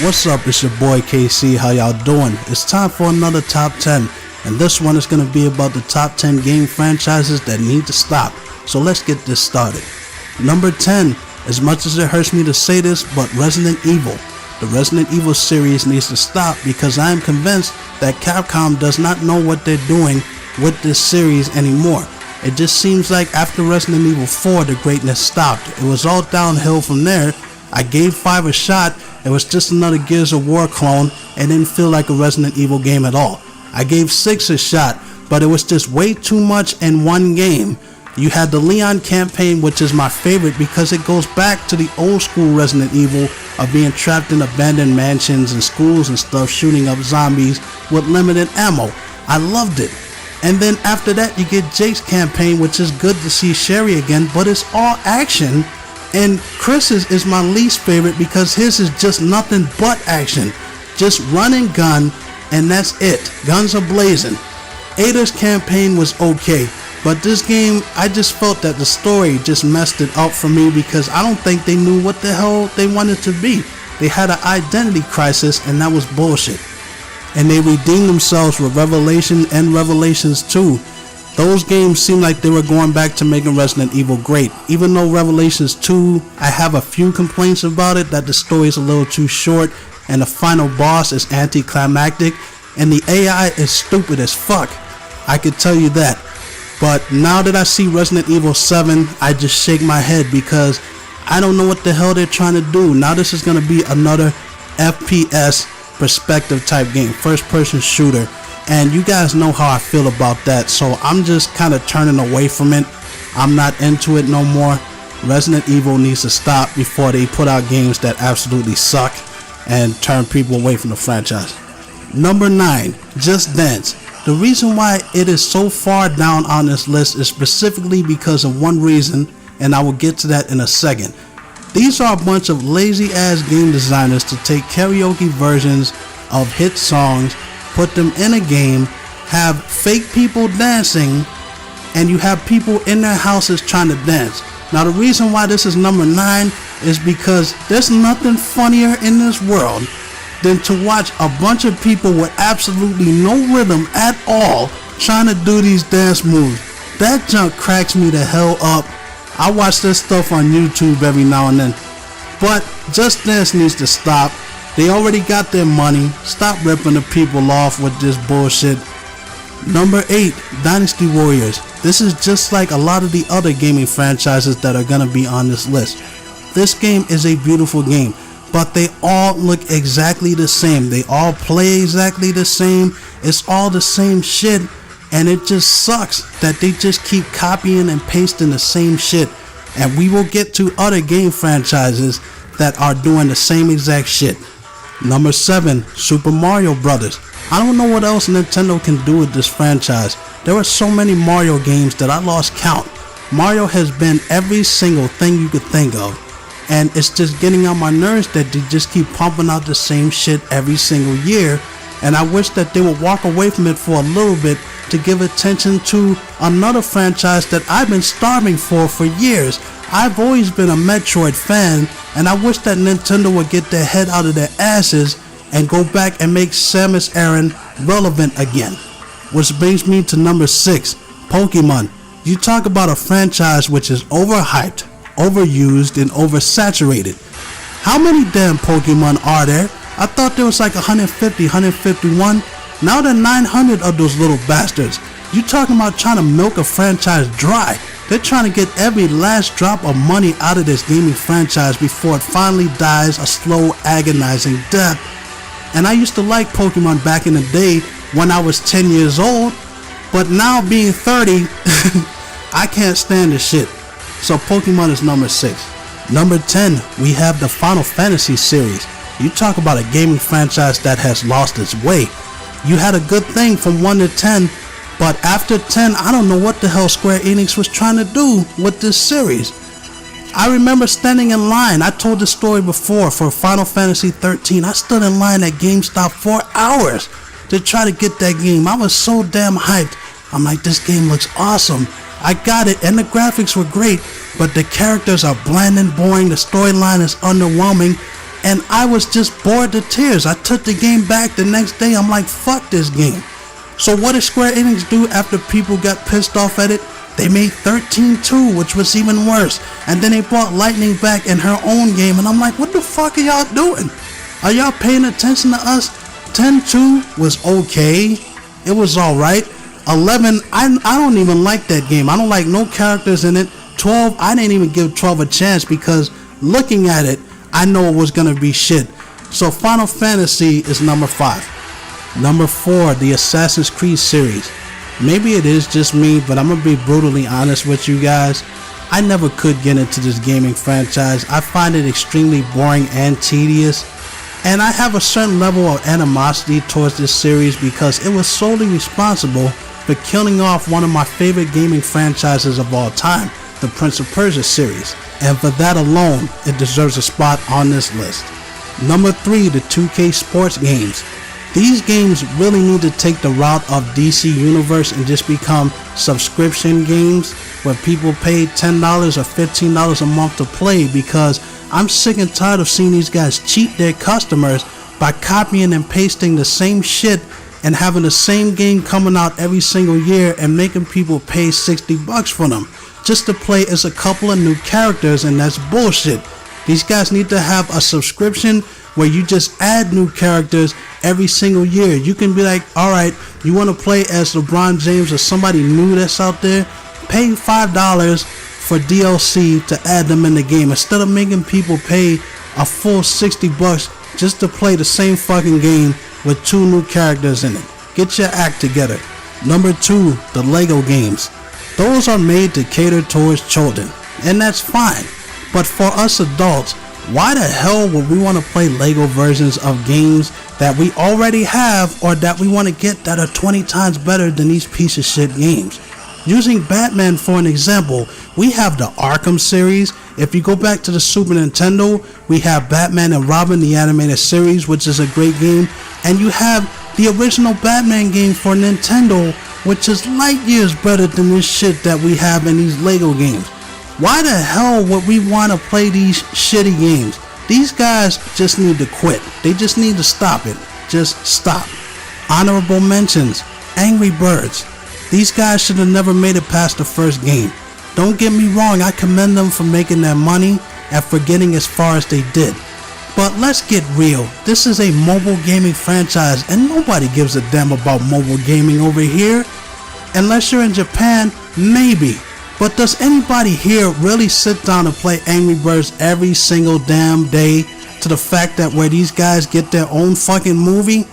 What's up, it's your boy KC, how y'all doing? It's time for another top 10, and this one is going to be about the top 10 game franchises that need to stop. So let's get this started. Number 10, as much as it hurts me to say this, but Resident Evil. The Resident Evil series needs to stop because I am convinced that Capcom does not know what they're doing with this series anymore. It just seems like after Resident Evil 4 the greatness stopped. It was all downhill from there. I gave 5 a shot. It was just another Gears of War clone and didn't feel like a Resident Evil game at all. I gave 6 a shot, but it was just way too much in one game. You had the Leon campaign, which is my favorite because it goes back to the old school Resident Evil of being trapped in abandoned mansions and schools and stuff, shooting up zombies with limited ammo. I loved it. And then after that you get Jake's campaign, which is good to see Sherry again, but it's all action. And Chris's is my least favorite because his is just nothing but action. Just run and gun, and that's it. Guns are blazing. Ada's campaign was okay, but this game, I just felt that the story just messed it up for me because I don't think they knew what the hell they wanted to be. They had an identity crisis, and that was bullshit. And they redeemed themselves with Revelation and Revelations 2. Those games seem like they were going back to making Resident Evil great. Even though Revelations 2, I have a few complaints about it, that the story is a little too short and the final boss is anticlimactic and the AI is stupid as fuck. I could tell you that. But now that I see Resident Evil 7, I just shake my head because I don't know what the hell they're trying to do. Now this is going to be another FPS perspective type game, first person shooter. And you guys know how I feel about that, so I'm just kind of turning away from it. I'm not into it no more. Resident Evil needs to stop before they put out games that absolutely suck and turn people away from the franchise. Number 9, Just Dance. The reason why it is so far down on this list is specifically because of one reason, and I will get to that in a second. These are a bunch of lazy ass game designers to take karaoke versions of hit songs, put them in a game, have fake people dancing, and you have people in their houses trying to dance. Now the reason why this is number 9 is because there's nothing funnier in this world than to watch a bunch of people with absolutely no rhythm at all trying to do these dance moves. That junk cracks me the hell up. I watch this stuff on YouTube every now and then. But Just Dance needs to stop. They already got their money. Stop ripping the people off with this bullshit. Number 8, Dynasty Warriors. This is just like a lot of the other gaming franchises that are gonna be on this list. This game is a beautiful game, but they all look exactly the same. They all play exactly the same. It's all the same shit, and it just sucks that they just keep copying and pasting the same shit. And we will get to other game franchises that are doing the same exact shit. Number 7, Super Mario Brothers. I don't know what else Nintendo can do with this franchise. There are so many Mario games that I lost count. Mario has been every single thing you could think of. And it's just getting on my nerves that they just keep pumping out the same shit every single year. And I wish that they would walk away from it for a little bit to give attention to another franchise that I've been starving for years. I've always been a Metroid fan, and I wish that Nintendo would get their head out of their asses and go back and make Samus Aran relevant again. Which brings me to number 6, Pokemon. You talk about a franchise which is overhyped, overused, and oversaturated. How many damn Pokemon are there? I thought there was like 150, 151. Now there are 900 of those little bastards. You talking about trying to milk a franchise dry. They're trying to get every last drop of money out of this gaming franchise before it finally dies a slow, agonizing death. And I used to like Pokemon back in the day when I was 10 years old, but now being 30, I can't stand this shit. So Pokemon is number 6. Number 10, we have the Final Fantasy series. You talk about a gaming franchise that has lost its way. You had a good thing from 1 to 10, but after 10, I don't know what the hell Square Enix was trying to do with this series. I remember standing in line, I told this story before, for Final Fantasy 13. I stood in line at GameStop for hours to try to get that game. I was so damn hyped. I'm like, this game looks awesome. I got it, and the graphics were great, but the characters are bland and boring. The storyline is underwhelming. and I was just bored to tears. I took the game back the next day. I'm like, fuck this game. So what did Square Enix do after people got pissed off at it? They made 13-2, which was even worse. And then they brought Lightning back in her own game. And I'm like, what the fuck are y'all doing? Are y'all paying attention to us? 10-2 was okay. It was alright. 11, I don't even like that game. I don't like no characters in it. 12, I didn't even give 12 a chance because looking at it, I know it was going to be shit. So Final Fantasy is number 5. Number 4, the Assassin's Creed series. Maybe it is just me, but I'm going to be brutally honest with you guys. I never could get into this gaming franchise. I find it extremely boring and tedious. And I have a certain level of animosity towards this series because it was solely responsible for killing off one of my favorite gaming franchises of all time, the Prince of Persia series. And for that alone, it deserves a spot on this list. Number 3, the 2K sports games. These games really need to take the route of DC Universe and just become subscription games where people pay $10 or $15 a month to play, because I'm sick and tired of seeing these guys cheat their customers by copying and pasting the same shit and having the same game coming out every single year and making people pay $60 for them just to play as a couple of new characters, and that's bullshit. These guys need to have a subscription where you just add new characters every single year. You can be like, alright, you want to play as LeBron James or somebody new that's out there? Pay $5 for DLC to add them in the game instead of making people pay a full $60 just to play the same fucking game with 2 new characters in it. Get your act together. Number 2, the Lego games. Those are made to cater towards children, and that's fine. But for us adults, why the hell would we want to play Lego versions of games that we already have or that we want to get that are 20 times better than these piece of shit games? Using Batman for an example, we have the Arkham series. If you go back to the Super Nintendo, we have Batman and Robin, the animated series, which is a great game. And you have the original Batman game for Nintendo, which is light years better than this shit that we have in these Lego games. Why the hell would we want to play these shitty games? These guys just need to quit. They just need to stop it. Just stop. Honorable mentions, Angry Birds. These guys should have never made it past the first game. Don't get me wrong, I commend them for making their money and for getting as far as they did. But let's get real. This is a mobile gaming franchise and nobody gives a damn about mobile gaming over here. Unless you're in Japan, maybe. But does anybody here really sit down and play Angry Birds every single damn day to the fact that where these guys get their own fucking movie?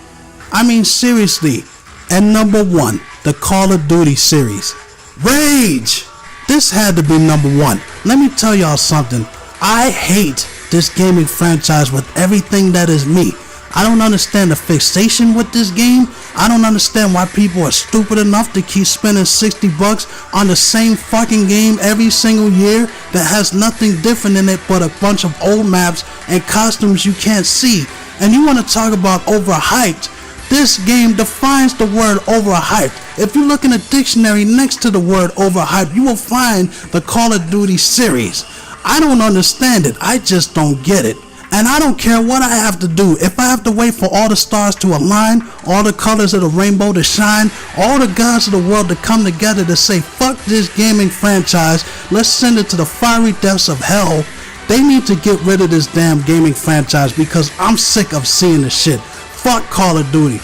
I mean, seriously. And number 1, the Call of Duty series. Rage! This had to be number 1. Let me tell y'all something. I hate this gaming franchise with everything that is me. I don't understand the fixation with this game. I don't understand why people are stupid enough to keep spending $60 on the same fucking game every single year that has nothing different in it but a bunch of old maps and costumes you can't see. And you want to talk about overhyped? This game defines the word overhyped. If you look in a dictionary next to the word overhyped, you will find the Call of Duty series. I don't understand it. I just don't get it. And I don't care what I have to do. If I have to wait for all the stars to align, all the colors of the rainbow to shine, all the gods of the world to come together to say, fuck this gaming franchise, let's send it to the fiery depths of hell, they need to get rid of this damn gaming franchise because I'm sick of seeing the shit. Fuck Call of Duty.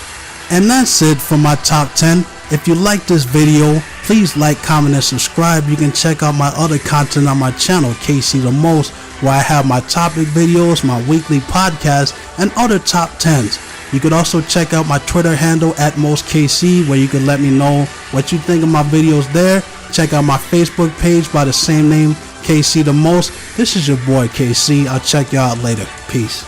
And that's it for my top 10. If you like this video, please like, comment, and subscribe. You can check out my other content on my channel, KC The Most, where I have my topic videos, my weekly podcast, and other top 10s. You could also check out my Twitter handle @MostKC, where you can let me know what you think of my videos there. Check out my Facebook page by the same name, KC The Most. This is your boy KC. I'll check you out later. Peace.